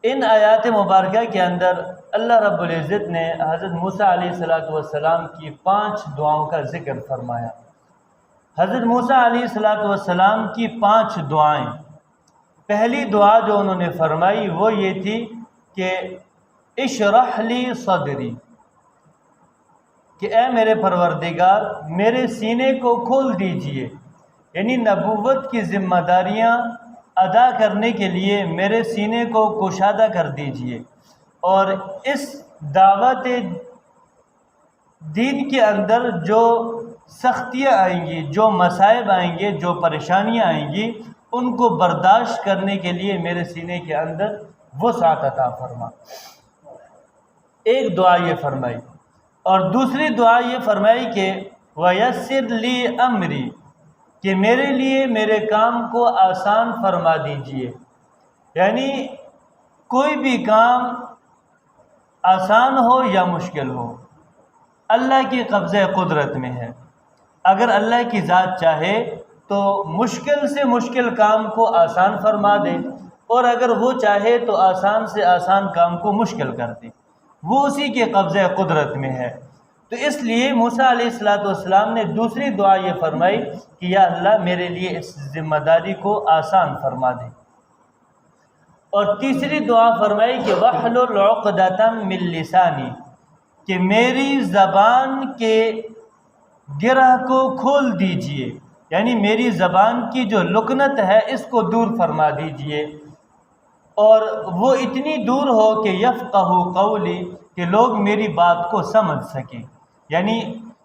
ان آیات مبارکہ کے اندر اللہ رب العزت نے حضرت موسیٰ علیہ السلام کی 5 دعاؤں کا ذکر فرمایا۔ حضرت موسیٰ علیہ السلام کی 5 دعائیں، پہلی دعا جو انہوں نے فرمائی وہ یہ تھی کہ اشرح لی صدری، کہ اے میرے پروردگار میرے سینے کو کھول دیجئے، یعنی نبوت کی ذمہ داریاں ادا کرنے کے لیے میرے سینے کو کشادہ کر دیجئے، اور اس دعوت دین کے اندر جو سختیاں آئیں گی، جو مصائب آئیں گے، جو پریشانیاں آئیں گی، ان کو برداشت کرنے کے لیے میرے سینے کے اندر وسعت عطا فرما۔ ایک دعا یہ فرمائی، اور دوسری دعا یہ فرمائی کہ وَيَسِّرْ لِي أَمْرِي، کہ میرے لیے میرے کام کو آسان فرما دیجئے، یعنی کوئی بھی کام آسان ہو یا مشکل ہو اللہ کی قبضہ قدرت میں ہے۔ اگر اللہ کی ذات چاہے تو مشکل سے مشکل کام کو آسان فرما دے، اور اگر وہ چاہے تو آسان سے آسان کام کو مشکل کر دے، وہ اسی کے قبضہ قدرت میں ہے۔ تو اس لیے موسیٰ علیہ السلام نے دوسری دعا یہ فرمائی کہ یا اللہ میرے لیے اس ذمہ داری کو آسان فرما دے، اور تیسری دعا فرمائی کہ وَاحْلُلْ عُقْدَةً مِّن لِّسَانِي، کہ میری زبان کے گرہ کو کھول دیجئے، یعنی میری زبان کی جو لکنت ہے اس کو دور فرما دیجئے، اور وہ اتنی دور ہو کہ یفقہوا قولی، کہ لوگ میری بات کو سمجھ سکیں، یعنی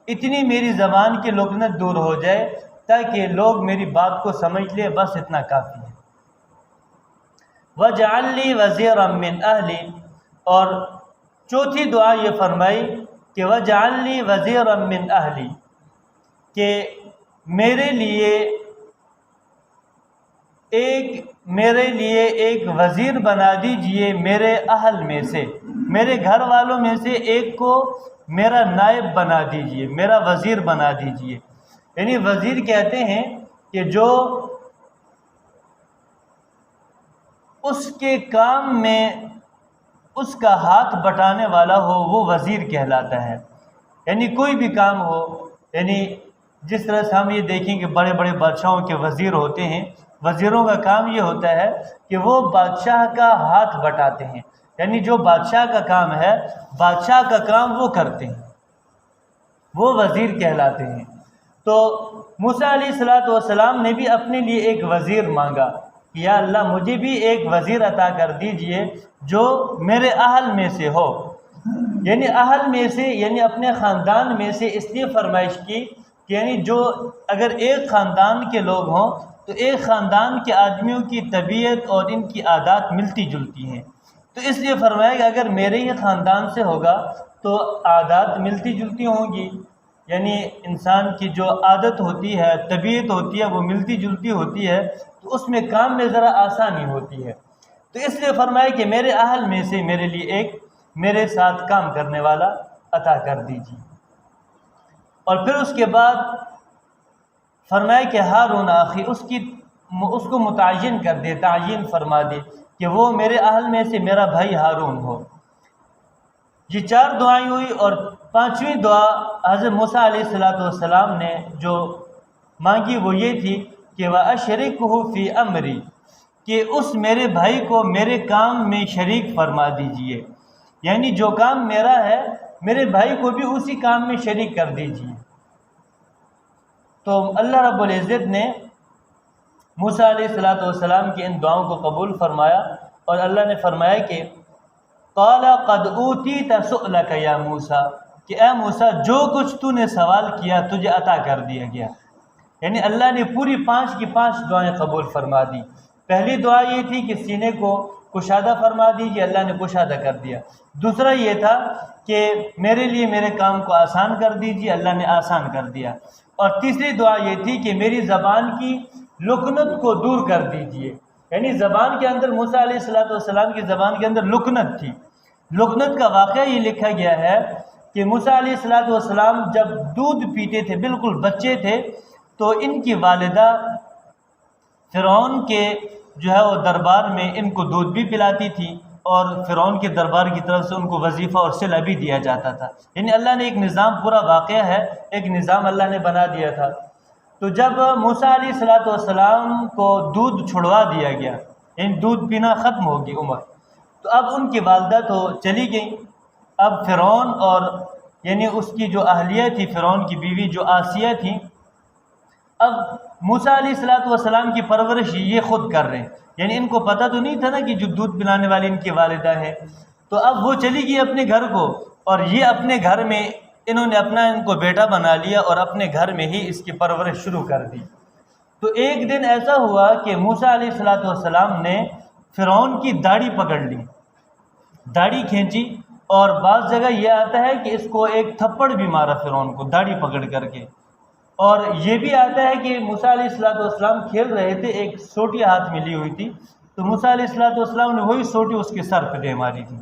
اتنی میری زبان کی لکنت دور ہو جائے تاکہ لوگ میری بات کو سمجھ لیں، بس اتنا کافی ہے۔ وَاجْعَلْ لِي وَزِيرًا مِّنْ أَهْلِي، اور چوتھی دعا یہ فرمائی کہ وَاجْعَلْ لِي وَزِيرًا مِّنْ أَهْلِي، کہ میرے لیے ایک وزیر بنا دیجئے میرے اہل میں سے، میرے گھر والوں میں سے ایک کو میرا نائب بنا دیجئے، میرا وزیر بنا دیجئے۔ یعنی وزیر کہتے ہیں کہ جو اس کے کام میں اس کا ہاتھ بٹانے والا ہو وہ وزیر کہلاتا ہے۔ یعنی کوئی بھی کام ہو، یعنی جس طرح سے ہم یہ دیکھیں کہ بڑے بڑے بادشاہوں کے وزیر ہوتے ہیں، وزیروں کا کام یہ ہوتا ہے کہ وہ بادشاہ کا ہاتھ بٹاتے ہیں، یعنی جو بادشاہ کا کام ہے بادشاہ کا کام وہ کرتے ہیں، وہ وزیر کہلاتے ہیں۔ تو موسیٰ علیہ السلام نے بھی اپنے لیے ایک وزیر مانگا کہ یا اللہ مجھے بھی ایک وزیر عطا کر دیجئے جو میرے اہل میں سے ہو، یعنی اہل میں سے یعنی اپنے خاندان میں سے، اس لیے فرمائش کی کہ یعنی جو اگر ایک خاندان کے لوگ ہوں تو ایک خاندان کے آدمیوں کی طبیعت اور ان کی عادات ملتی جلتی ہیں، تو اس لیے فرمایا کہ اگر میرے ہی خاندان سے ہوگا تو عادات ملتی جلتی ہوں گی، یعنی انسان کی جو عادت ہوتی ہے، طبیعت ہوتی ہے، وہ ملتی جلتی ہوتی ہے، تو اس میں کام میں ذرا آسانی ہوتی ہے۔ تو اس لیے فرمایا کہ میرے اہل میں سے میرے لیے ایک میرے ساتھ کام کرنے والا عطا کر دیجیے۔ اور پھر اس کے بعد فرمایا کہ ہارون اخی، اس کو متعین کر دے، تعین فرما دے کہ وہ میرے اہل میں سے میرا بھائی ہارون ہو۔ یہ 4 دعائیں ہوئی، اور 5ویں دعا حضرت موسیٰ علیہ السلام نے جو مانگی وہ یہ تھی کہ وَأَشْرِكْهُ فِي أَمْرِي، کہ اس میرے بھائی کو میرے کام میں شریک فرما دیجئے، یعنی جو کام میرا ہے میرے بھائی کو بھی اسی کام میں شریک کر دیجئے۔ تو اللہ رب العزت نے موسیٰ علیہ السلام کی ان دعاؤں کو قبول فرمایا، اور اللہ نے فرمایا کہ قَالَ قَدْ أُوتِيتَ سُؤْلَكَ يَا مُوسَىٰ، کہ اے موسیٰ جو کچھ تو نے سوال کیا تجھے عطا کر دیا گیا۔ یعنی اللہ نے پوری 5 کی 5 دعائیں قبول فرما دی۔ پہلی دعا یہ تھی کہ سینے کو کشادہ فرما دیجیے، اللہ نے کشادہ کر دیا۔ دوسرا یہ تھا کہ میرے لیے میرے کام کو آسان کر دیجیے، اللہ نے آسان کر دیا۔ اور تیسری دعا یہ تھی کہ میری زبان کی لکنت کو دور کر دیجیے، یعنی زبان کے اندر موسیٰ علیہ السلام کی زبان کے اندر لکنت تھی۔ لکنت کا واقعہ یہ لکھا گیا ہے کہ موسیٰ علیہ السلام جب دودھ پیتے تھے، بالکل بچے تھے، تو ان کی والدہ فرعون کے جو ہے وہ دربار میں ان کو دودھ بھی پلاتی تھی، اور فرعون کے دربار کی طرف سے ان کو وظیفہ اور صلہ بھی دیا جاتا تھا۔ یعنی اللہ نے ایک نظام، پورا واقعہ ہے، ایک نظام اللہ نے بنا دیا تھا۔ تو جب موسیٰ علیہ السلام کو دودھ چھڑوا دیا گیا، یعنی دودھ پینا ختم ہوگی عمر، تو اب ان کی والدہ تو چلی گئیں۔ اب فرعون اور یعنی اس کی جو اہلیہ تھی، فرعون کی بیوی جو آسیہ تھی، اب موسیٰ علیہ السلام کی پرورش یہ خود کر رہے ہیں۔ یعنی ان کو پتہ تو نہیں تھا نا کہ جو دودھ پلانے والی ان کی والدہ ہے، تو اب وہ چلی گئی اپنے گھر کو، اور یہ اپنے گھر میں انہوں نے اپنا ان کو بیٹا بنا لیا اور اپنے گھر میں ہی اس کی پرورش شروع کر دی۔ تو ایک دن ایسا ہوا کہ موسیٰ علیہ السلام نے فرعون کی داڑھی پکڑ لی، داڑھی کھینچی، اور بعض جگہ یہ آتا ہے کہ اس کو ایک تھپڑ بھی مارا فرعون کو داڑھی پکڑ کر کے۔ اور یہ بھی آتا ہے کہ موسیٰ علیہ السلام کھیل رہے تھے، ایک سوٹی ہاتھ میں لی ہوئی تھی، تو موسیٰ علیہ السلام نے وہی سوٹی اس کے سر پہ دے ماری تھی۔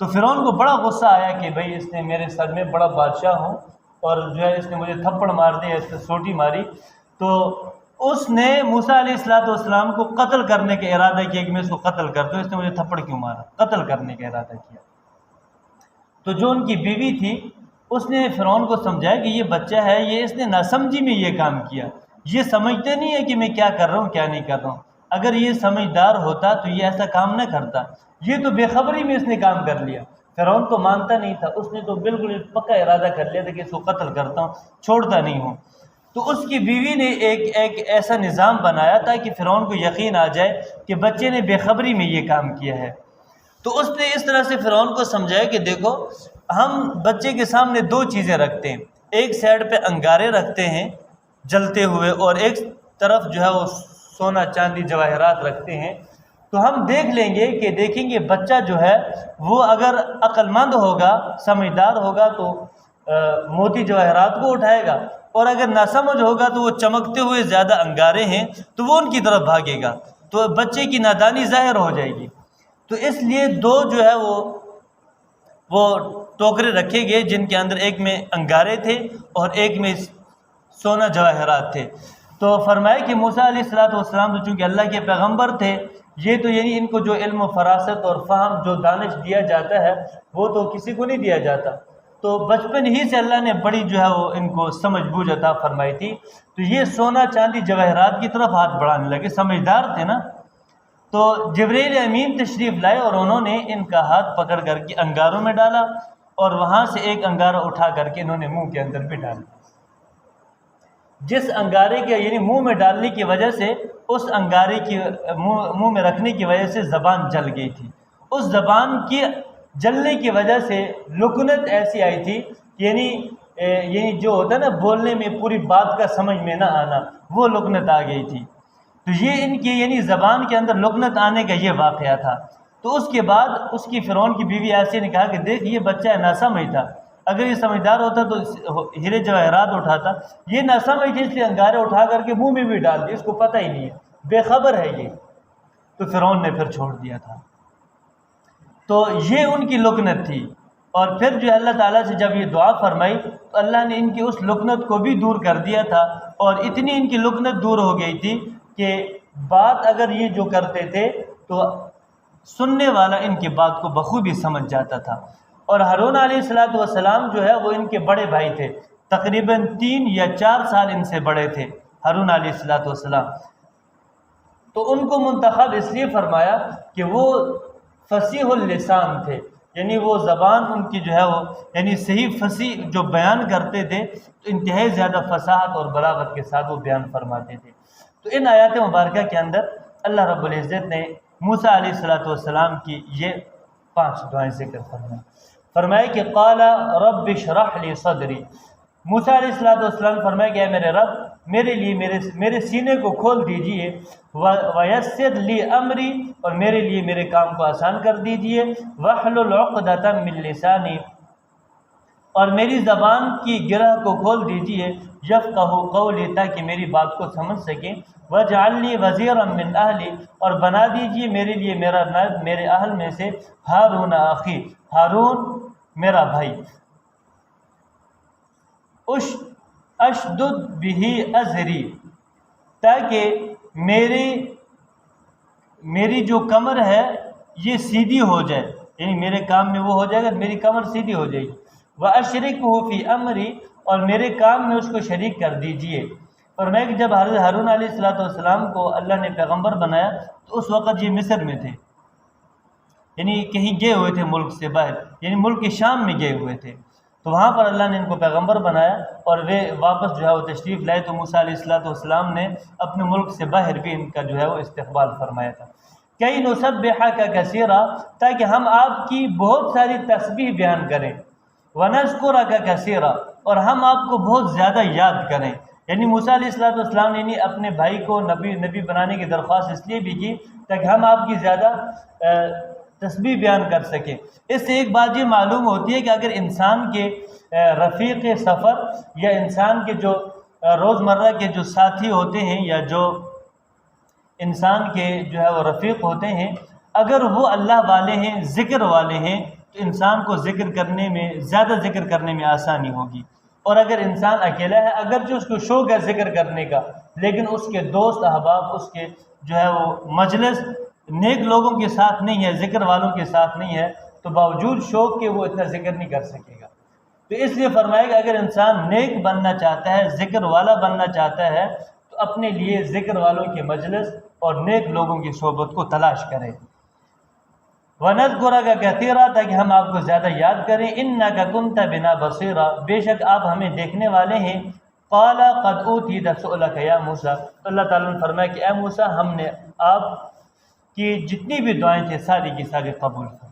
تو فرعون کو بڑا غصہ آیا کہ بھئی اس نے میرے سر میں، بڑا بادشاہ ہوں اور جو ہے اس نے مجھے تھپڑ مار دیا، اس نے سوٹی ماری۔ تو اس نے موسیٰ علیہ السلام کو قتل کرنے کا ارادہ کیا کہ میں اس کو قتل کر دوں، اس نے مجھے تھپڑ کیوں مارا، قتل کرنے کا ارادہ کیا۔ تو جو ان کی بیوی تھی اس نے فرعون کو سمجھایا کہ یہ بچہ ہے، یہ اس نے ناسمجھی میں یہ کام کیا، یہ سمجھتے نہیں ہے کہ میں کیا کر رہا ہوں کیا نہیں کر رہا ہوں، اگر یہ سمجھدار ہوتا تو یہ ایسا کام نہ کرتا، یہ تو بے خبری میں اس نے کام کر لیا۔ فرعون تو مانتا نہیں تھا، اس نے تو بالکل پکا ارادہ کر لیا تھا کہ اس کو قتل کرتا ہوں، چھوڑتا نہیں ہوں۔ تو اس کی بیوی نے ایک ایسا نظام بنایا تاکہ فرعون کو یقین آ جائے کہ بچے نے بے خبری میں یہ کام کیا ہے۔ تو اس نے اس طرح سے فرعون کو سمجھایا کہ دیکھو ہم بچے کے سامنے دو چیزیں رکھتے ہیں، ایک سائڈ پہ انگارے رکھتے ہیں جلتے ہوئے، اور ایک طرف جو ہے وہ سونا چاندی جواہرات رکھتے ہیں، تو ہم دیکھ لیں گے کہ دیکھیں گے بچہ جو ہے وہ اگر عقل مند ہوگا، سمجھدار ہوگا تو موتی جواہرات کو اٹھائے گا، اور اگر ناسمجھ ہوگا تو وہ چمکتے ہوئے زیادہ انگارے ہیں تو وہ ان کی طرف بھاگے گا، تو بچے کی نادانی ظاہر ہو جائے گی۔ تو اس لیے دو جو ہے وہ ٹوکرے رکھے گئے جن کے اندر ایک میں انگارے تھے اور ایک میں سونا جواہرات تھے۔ تو فرمایا کہ موسیٰ علیہ السلام تو چونکہ اللہ کے پیغمبر تھے، یہ تو یعنی ان کو جو علم و فراست اور فہم جو دانش دیا جاتا ہے وہ تو کسی کو نہیں دیا جاتا، تو بچپن ہی سے اللہ نے بڑی جو ہے وہ ان کو سمجھ بوجھ عطا فرمائی تھی۔ تو یہ سونا چاندی جواہرات کی طرف ہاتھ بڑھانے لگے، سمجھدار تھے نا۔ تو جبریل امین تشریف لائے اور انہوں نے ان کا ہاتھ پکڑ کر کے انگاروں میں ڈالا، اور وہاں سے ایک انگارہ اٹھا کر کے انہوں نے منہ کے اندر بھی ڈالا۔ جس انگارے کے یعنی منہ میں ڈالنے کی وجہ سے، اس انگارے کی منہ میں رکھنے کی وجہ سے زبان جل گئی تھی، اس زبان کی جلنے کی وجہ سے لکنت ایسی آئی تھی، یعنی جو ہوتا ہے نا بولنے میں پوری بات کا سمجھ میں نہ آنا، وہ لکنت آ گئی تھی۔ تو یہ ان کی یعنی زبان کے اندر لکنت آنے کا یہ واقعہ تھا۔ تو اس کے بعد اس کی فرعون کی بیوی آسیہ نے کہا کہ دیکھ یہ بچہ ناسمجھ تھا، اگر یہ سمجھدار ہوتا تو ہیرے جواہرات اٹھاتا، یہ ناسمجھ تھی اس لیے انگارے اٹھا کر کے منہ میں بھی ڈال دی، اس کو پتہ ہی نہیں ہے، بے خبر ہے یہ۔ تو فرعون نے پھر چھوڑ دیا تھا۔ تو یہ ان کی لکنت تھی، اور پھر جو اللہ تعالیٰ سے جب یہ دعا فرمائی تو اللہ نے ان کی اس لکنت کو بھی دور کر دیا تھا، اور اتنی ان کی لکنت دور ہو گئی تھی کہ بات اگر یہ جو کرتے تھے تو سننے والا ان کی بات کو بخوبی سمجھ جاتا تھا۔ اور ہارون علیہ السلام جو ہے وہ ان کے بڑے بھائی تھے، تقریباً 3 یا 4 سال ان سے بڑے تھے ہارون علیہ السلام۔ تو ان کو منتخب اس لیے فرمایا کہ وہ فصیح اللسان تھے، یعنی وہ زبان ان کی جو ہے وہ یعنی صحیح فصیح جو بیان کرتے تھے تو انتہائی زیادہ فصاحت اور بلاغت کے ساتھ وہ بیان فرماتے تھے۔ تو ان آیات مبارکہ کے اندر اللہ رب العزت نے موسیٰ علیہ السلام کی یہ 5 دعائیں ذکر فرمایا کہ قال رب اشرح لی صدری، موسیٰ علیہ السلام فرمایا کہ اے میرے رب میرے لیے میرے سینے کو کھول دیجئے، ویسر لی امری، اور میرے لیے میرے کام کو آسان کر دیجئے، واحلل عقدۃ من لسانی، اور میری زبان کی گرہ کو کھول دیجئے، یفقہوا قولی، تاکہ میری بات کو سمجھ سکیں، واجعل لی وزیرا من اہلی، اور بنا دیجئے میرے لیے میرا نائب میرے اہل میں سے، ہارون اخی، ہارون میرا بھائی، اشدد بہ ازری، تاکہ میری جو کمر ہے یہ سیدھی ہو جائے، یعنی میرے کام میں وہ ہو جائے گا، میری کمر سیدھی ہو جائے گی۔ وَأَشْرِكْهُ فِي أَمْرِي، اور میرے کام میں اس کو شریک کر دیجئے۔ فرمایا کہ جب حضرت ہارون علیہ السلام کو اللہ نے پیغمبر بنایا تو اس وقت یہ مصر میں تھے، یعنی کہیں گئے ہوئے تھے ملک سے باہر، یعنی ملک کے شام میں گئے ہوئے تھے، تو وہاں پر اللہ نے ان کو پیغمبر بنایا اور وہ واپس جو ہے وہ تشریف لائے، تو موسیٰ علیہ السلام نے اپنے ملک سے باہر بھی ان کا جو ہے وہ استقبال فرمایا تھا۔ کئی نسبحک کثیرا، تاکہ ہم آپ کی بہت ساری تسبیح بیان کریں، ونذکرک کثیرا، اور ہم آپ کو بہت زیادہ یاد کریں۔ یعنی موسیٰ علیہ السلام نے اپنے بھائی کو نبی بنانے کی درخواست اس لیے بھی کی تاکہ ہم آپ کی زیادہ تسبیح بیان کر سکیں۔ اس سے ایک بات یہ معلوم ہوتی ہے کہ اگر انسان کے رفیق سفر یا انسان کے جو روزمرہ کے جو ساتھی ہوتے ہیں یا جو انسان کے جو ہے وہ رفیق ہوتے ہیں، اگر وہ اللہ والے ہیں، ذکر والے ہیں، تو انسان کو ذکر کرنے میں، زیادہ ذکر کرنے میں آسانی ہوگی۔ اور اگر انسان اکیلا ہے، اگرچہ اس کو شوق ہے ذکر کرنے کا، لیکن اس کے دوست احباب، اس کے جو ہے وہ مجلس نیک لوگوں کے ساتھ نہیں ہے، ذکر والوں کے ساتھ نہیں ہے، تو باوجود شوق کے وہ اتنا ذکر نہیں کر سکے گا۔ تو اس لیے فرمایا کہ اگر انسان نیک بننا چاہتا ہے، ذکر والا بننا چاہتا ہے، تو اپنے لیے ذکر والوں کے مجلس اور نیک لوگوں کی صحبت کو تلاش کرے۔ وَنَذْكُرَكَ كَثِيرًا، تاکہ ہم آپ کو زیادہ یاد کریں۔ إِنَّكَ كُنْتَ بِنَا بَصِيرًا، بے شک آپ ہمیں دیکھنے والے ہیں۔ قَالَ قَدْ أُوتِيتَ سُؤْلَكَ يَا مُوسَىٰ، تو اللہ تعالیٰ نے فرمایا کہ اے موسیٰ، ہم نے آپ کی جتنی بھی دعائیں تھیں ساری کی ساری قبول کی۔